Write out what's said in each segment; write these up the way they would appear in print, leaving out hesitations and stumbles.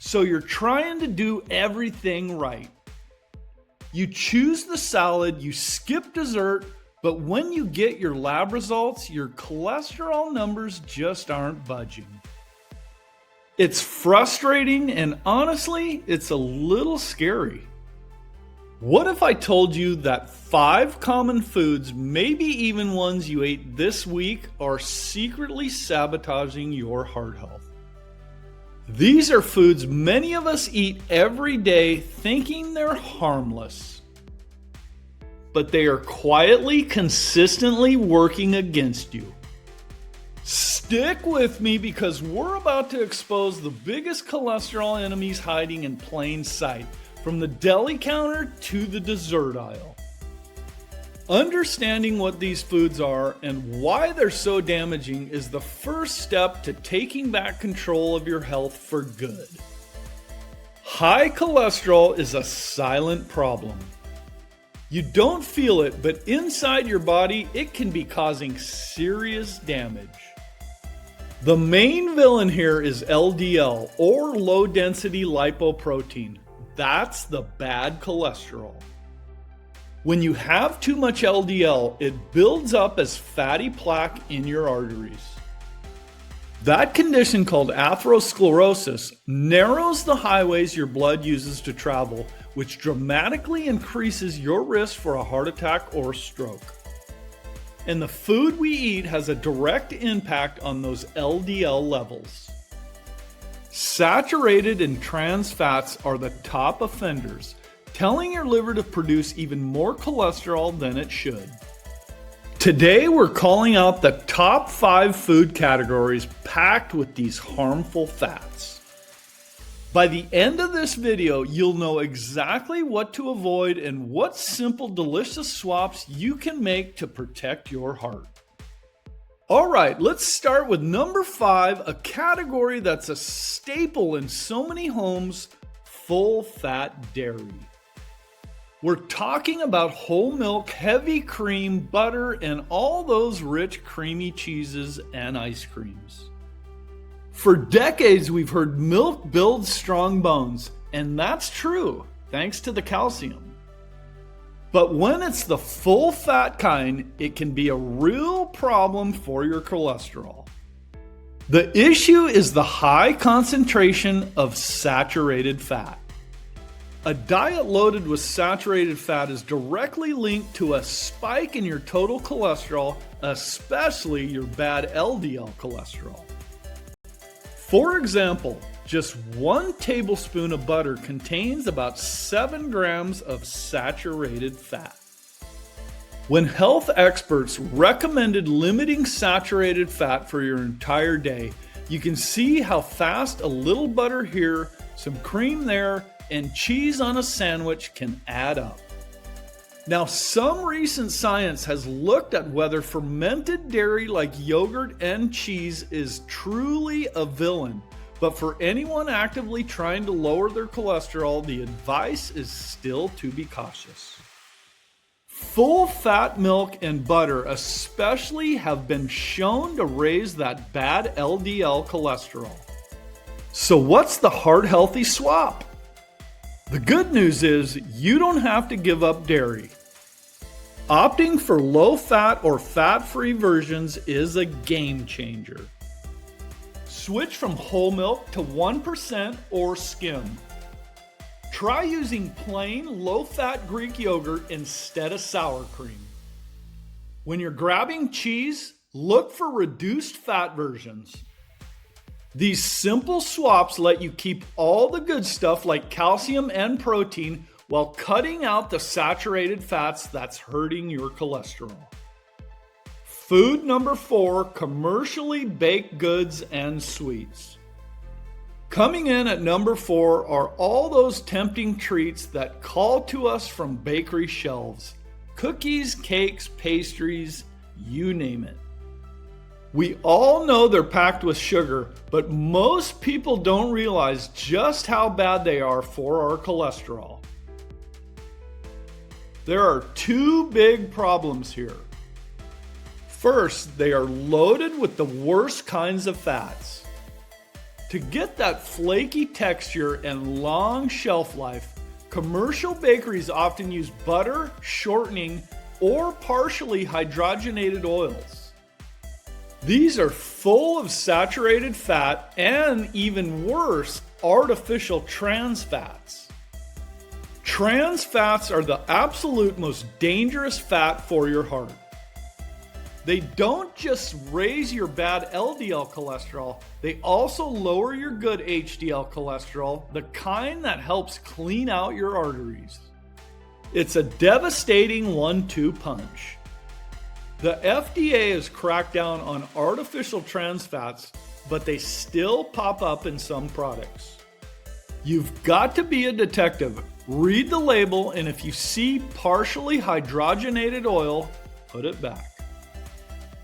So you're trying to do everything right. You choose the salad, you skip dessert, but when you get your lab results, your cholesterol numbers just aren't budging. It's frustrating and honestly, it's a little scary. What if I told you that 5 common foods, maybe even ones you ate this week, are secretly sabotaging your heart health? These are foods many of us eat every day thinking they're harmless, but they are quietly, consistently working against you. Stick with me because we're about to expose the biggest cholesterol enemies hiding in plain sight, from the deli counter to the dessert aisle. Understanding what these foods are and why they're so damaging is the first step to taking back control of your health for good. High cholesterol is a silent problem. You don't feel it, but inside your body, it can be causing serious damage. The main villain here is LDL, or low-density lipoprotein. That's the bad cholesterol. When you have too much LDL, it builds up as fatty plaque in your arteries. That condition, called atherosclerosis, narrows the highways your blood uses to travel, which dramatically increases your risk for a heart attack or stroke. And the food we eat has a direct impact on those LDL levels. Saturated and trans fats are the top offenders, telling your liver to produce even more cholesterol than it should. Today, we're calling out the top 5 food categories packed with these harmful fats. By the end of this video, you'll know exactly what to avoid and what simple, delicious swaps you can make to protect your heart. All right, let's start with number 5, a category that's a staple in so many homes: full-fat dairy. We're talking about whole milk, heavy cream, butter, and all those rich, creamy cheeses and ice creams. For decades, we've heard milk builds strong bones, and that's true, thanks to the calcium. But when it's the full-fat kind, it can be a real problem for your cholesterol. The issue is the high concentration of saturated fat. A diet loaded with saturated fat is directly linked to a spike in your total cholesterol, especially your bad LDL cholesterol. For example, just 1 tablespoon of butter contains about 7 grams of saturated fat. When health experts recommended limiting saturated fat for your entire day, you can see how fast a little butter here, some cream there, and cheese on a sandwich can add up. Now, some recent science has looked at whether fermented dairy like yogurt and cheese is truly a villain. But for anyone actively trying to lower their cholesterol, the advice is still to be cautious. Full-fat milk and butter especially have been shown to raise that bad LDL cholesterol. So what's the heart-healthy swap? The good news is you don't have to give up dairy. Opting for low-fat or fat-free versions is a game changer. Switch from whole milk to 1% or skim. Try using plain, low-fat Greek yogurt instead of sour cream. When you're grabbing cheese, look for reduced fat versions. These simple swaps let you keep all the good stuff like calcium and protein while cutting out the saturated fats that's hurting your cholesterol. Food number 4, commercially baked goods and sweets. Coming in at number 4 are all those tempting treats that call to us from bakery shelves. Cookies, cakes, pastries, you name it. We all know they're packed with sugar, but most people don't realize just how bad they are for our cholesterol. There are 2 big problems here. First, they are loaded with the worst kinds of fats. To get that flaky texture and long shelf life, commercial bakeries often use butter, shortening, or partially hydrogenated oils. These are full of saturated fat and, even worse, artificial trans fats. Trans fats are the absolute most dangerous fat for your heart. They don't just raise your bad LDL cholesterol, they also lower your good HDL cholesterol, the kind that helps clean out your arteries. It's a devastating 1-2 punch. The FDA has cracked down on artificial trans fats, but they still pop up in some products. You've got to be a detective. Read the label, and if you see partially hydrogenated oil, put it back.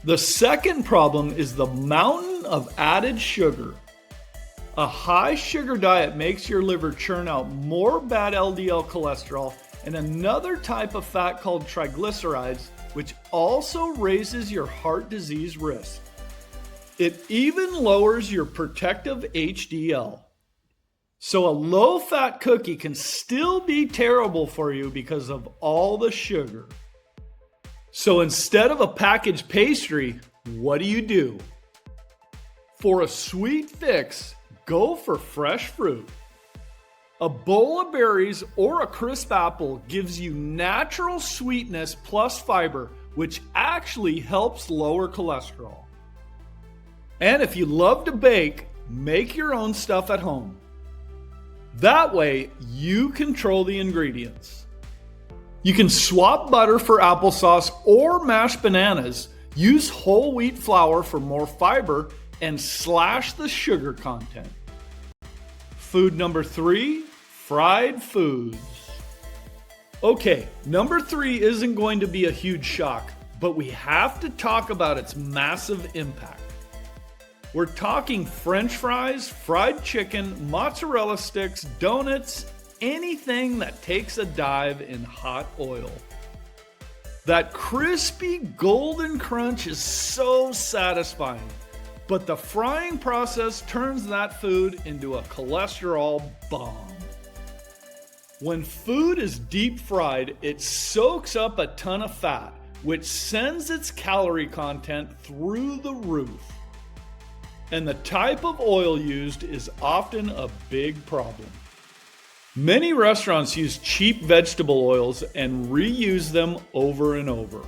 The second problem is the mountain of added sugar. A high sugar diet makes your liver churn out more bad LDL cholesterol and another type of fat called triglycerides, which also raises your heart disease risk. It even lowers your protective HDL. So a low-fat cookie can still be terrible for you because of all the sugar. So instead of a packaged pastry, what do? For a sweet fix, go for fresh fruit. A bowl of berries or a crisp apple gives you natural sweetness plus fiber, which actually helps lower cholesterol. And if you love to bake, make your own stuff at home. That way, you control the ingredients. You can swap butter for applesauce or mashed bananas, use whole wheat flour for more fiber, and slash the sugar content. Food number 3, fried foods. Okay, number 3 isn't going to be a huge shock, but we have to talk about its massive impact. We're talking French fries, fried chicken, mozzarella sticks, donuts, anything that takes a dive in hot oil. That crispy golden crunch is so satisfying, but the frying process turns that food into a cholesterol bomb. When food is deep fried, it soaks up a ton of fat, which sends its calorie content through the roof. And the type of oil used is often a big problem. Many restaurants use cheap vegetable oils and reuse them over and over.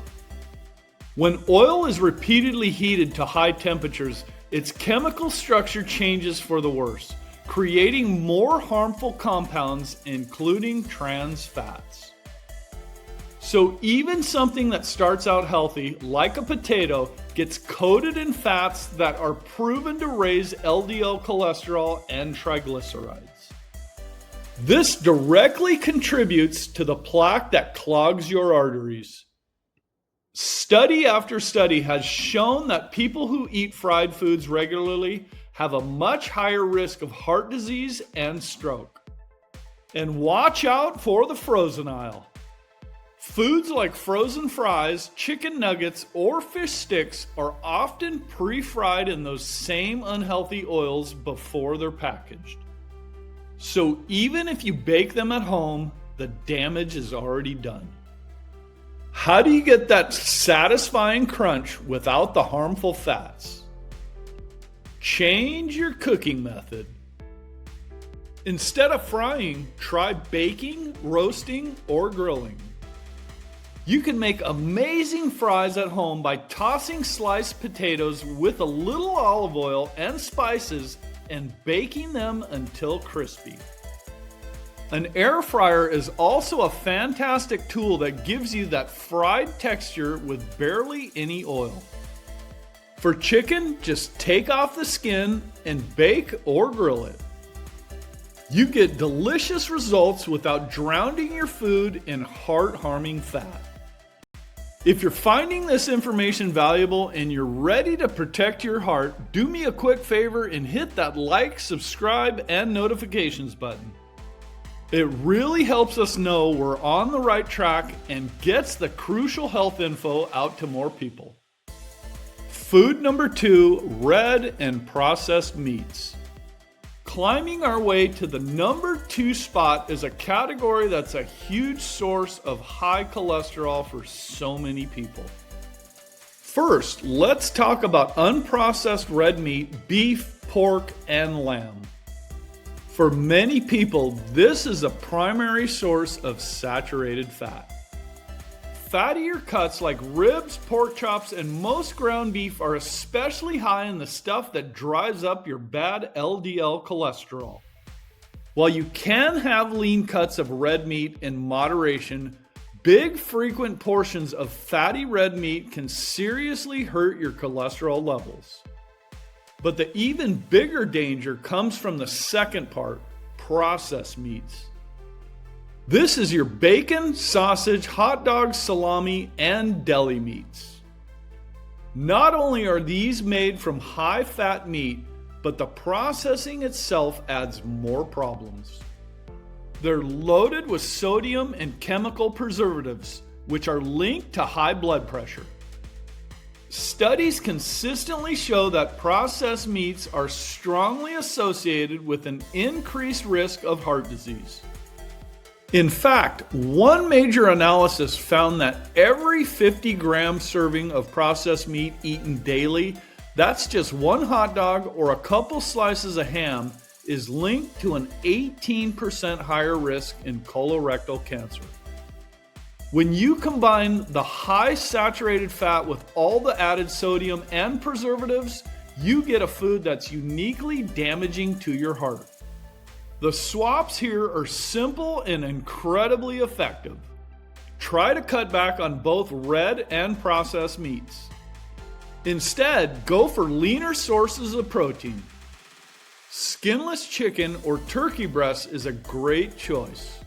When oil is repeatedly heated to high temperatures, its chemical structure changes for the worse, creating more harmful compounds, including trans fats. So even something that starts out healthy, like a potato, gets coated in fats that are proven to raise LDL cholesterol and triglycerides. This directly contributes to the plaque that clogs your arteries. Study after study has shown that people who eat fried foods regularly have a much higher risk of heart disease and stroke. And watch out for the frozen aisle. Foods like frozen fries, chicken nuggets, or fish sticks are often pre-fried in those same unhealthy oils before they're packaged. So even if you bake them at home, the damage is already done. How do you get that satisfying crunch without the harmful fats? Change your cooking method. Instead of frying, try baking, roasting, or grilling. You can make amazing fries at home by tossing sliced potatoes with a little olive oil and spices and baking them until crispy. An air fryer is also a fantastic tool that gives you that fried texture with barely any oil. For chicken, just take off the skin and bake or grill it. You get delicious results without drowning your food in heart-harming fat. If you're finding this information valuable and you're ready to protect your heart, do me a quick favor and hit that like, subscribe, and notifications button. It really helps us know we're on the right track and gets the crucial health info out to more people. Food number 2, red and processed meats. Climbing our way to the number 2 spot is a category that's a huge source of high cholesterol for so many people. First, let's talk about unprocessed red meat, beef, pork, and lamb. For many people, this is a primary source of saturated fat. Fattier cuts like ribs, pork chops, and most ground beef are especially high in the stuff that drives up your bad LDL cholesterol. While you can have lean cuts of red meat in moderation, big frequent portions of fatty red meat can seriously hurt your cholesterol levels. But the even bigger danger comes from the second part, processed meats. This is your bacon, sausage, hot dogs, salami, and deli meats. Not only are these made from high-fat meat, but the processing itself adds more problems. They're loaded with sodium and chemical preservatives, which are linked to high blood pressure. Studies consistently show that processed meats are strongly associated with an increased risk of heart disease. In fact, one major analysis found that every 50-gram serving of processed meat eaten daily, that's just one hot dog or a couple slices of ham, is linked to an 18% higher risk in colorectal cancer. When you combine the high saturated fat with all the added sodium and preservatives, you get a food that's uniquely damaging to your heart. The swaps here are simple and incredibly effective. Try to cut back on both red and processed meats. Instead, go for leaner sources of protein. Skinless chicken or turkey breast is a great choice.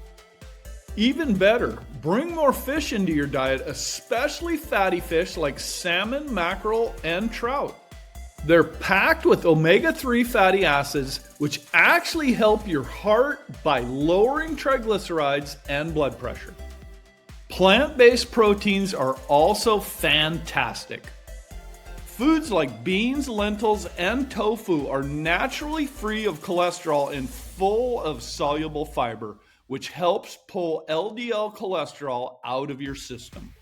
Even better, bring more fish into your diet, especially fatty fish like salmon, mackerel, and trout. They're packed with omega-3 fatty acids, which actually help your heart by lowering triglycerides and blood pressure. Plant-based proteins are also fantastic. Foods like beans, lentils, and tofu are naturally free of cholesterol and full of soluble fiber, which helps pull LDL cholesterol out of your system.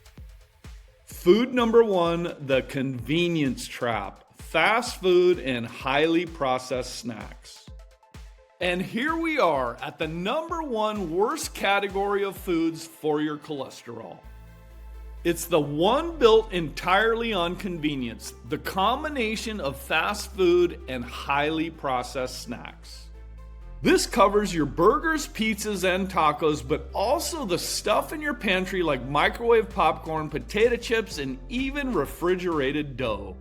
Food number 1, the convenience trap. Fast food and highly processed snacks. And here we are at the number 1 worst category of foods for your cholesterol. It's the one built entirely on convenience, the combination of fast food and highly processed snacks. This covers your burgers, pizzas, and tacos, but also the stuff in your pantry like microwave popcorn, potato chips, and even refrigerated dough.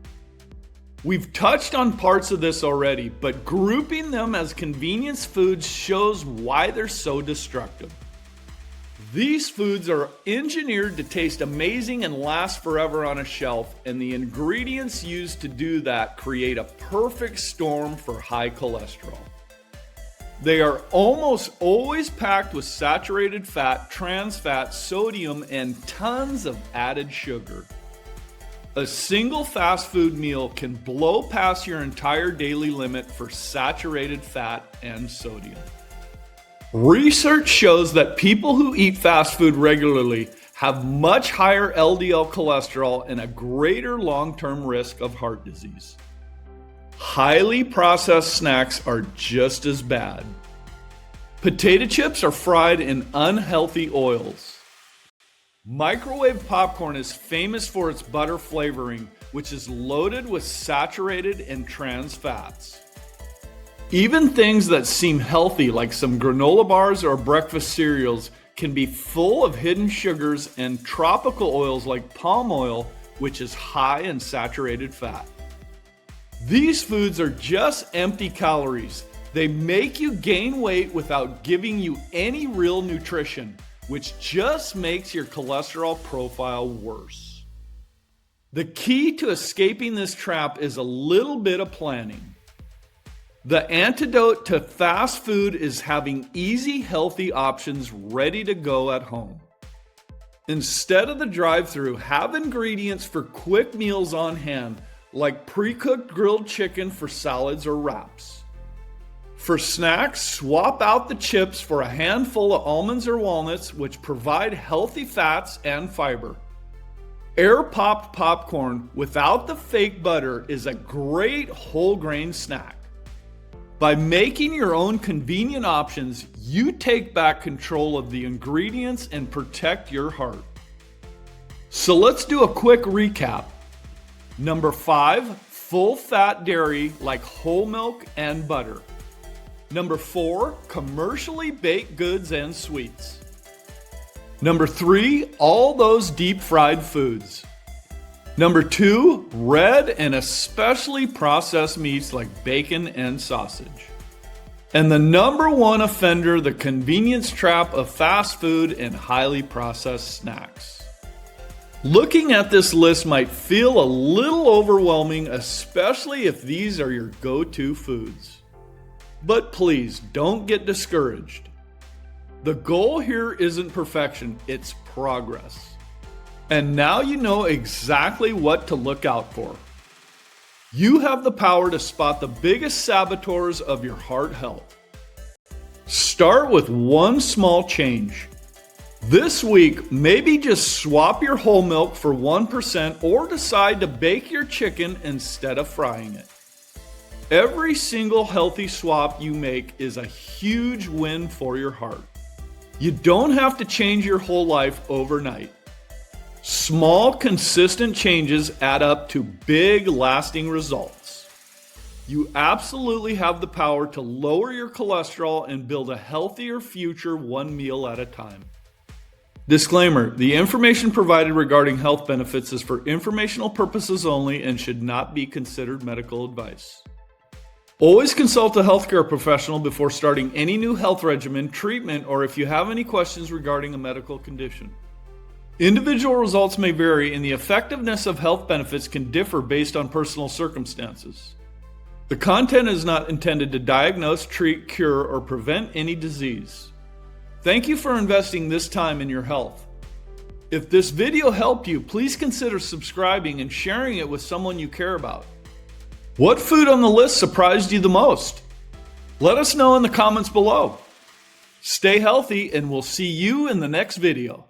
We've touched on parts of this already, but grouping them as convenience foods shows why they're so destructive. These foods are engineered to taste amazing and last forever on a shelf, and the ingredients used to do that create a perfect storm for high cholesterol. They are almost always packed with saturated fat, trans fat, sodium, and tons of added sugar. A single fast food meal can blow past your entire daily limit for saturated fat and sodium. Research shows that people who eat fast food regularly have much higher LDL cholesterol and a greater long-term risk of heart disease. Highly processed snacks are just as bad. Potato chips are fried in unhealthy oils. Microwave popcorn is famous for its butter flavoring, which is loaded with saturated and trans fats. Even things that seem healthy, like some granola bars or breakfast cereals, can be full of hidden sugars and tropical oils like palm oil, which is high in saturated fat. These foods are just empty calories. They make you gain weight without giving you any real nutrition, which just makes your cholesterol profile worse. The key to escaping this trap is a little bit of planning. The antidote to fast food is having easy, healthy options ready to go at home. Instead of the drive-thru, have ingredients for quick meals on hand, like pre-cooked grilled chicken for salads or wraps. For snacks, swap out the chips for a handful of almonds or walnuts, which provide healthy fats and fiber. Air-popped popcorn without the fake butter is a great whole grain snack. By making your own convenient options, you take back control of the ingredients and protect your heart. So let's do a quick recap. Number 5, full-fat dairy like whole milk and butter. Number 4, commercially baked goods and sweets. Number 3, all those deep-fried foods. Number 2, red and especially processed meats like bacon and sausage. And the number 1 offender, the convenience trap of fast food and highly processed snacks. Looking at this list might feel a little overwhelming, especially if these are your go-to foods. But please don't get discouraged. The goal here isn't perfection, it's progress. And now you know exactly what to look out for. You have the power to spot the biggest saboteurs of your heart health. Start with one small change. This week, maybe just swap your whole milk for 1% or decide to bake your chicken instead of frying it. Every single healthy swap you make is a huge win for your heart. You don't have to change your whole life overnight. Small, consistent changes add up to big, lasting results. You absolutely have the power to lower your cholesterol and build a healthier future one meal at a time. Disclaimer: the information provided regarding health benefits is for informational purposes only and should not be considered medical advice. Always consult a healthcare professional before starting any new health regimen, treatment, or if you have any questions regarding a medical condition. Individual results may vary, and the effectiveness of health benefits can differ based on personal circumstances. The content is not intended to diagnose, treat, cure, or prevent any disease. Thank you for investing this time in your health. If this video helped you, please consider subscribing and sharing it with someone you care about. What food on the list surprised you the most? Let us know in the comments below. Stay healthy, and we'll see you in the next video.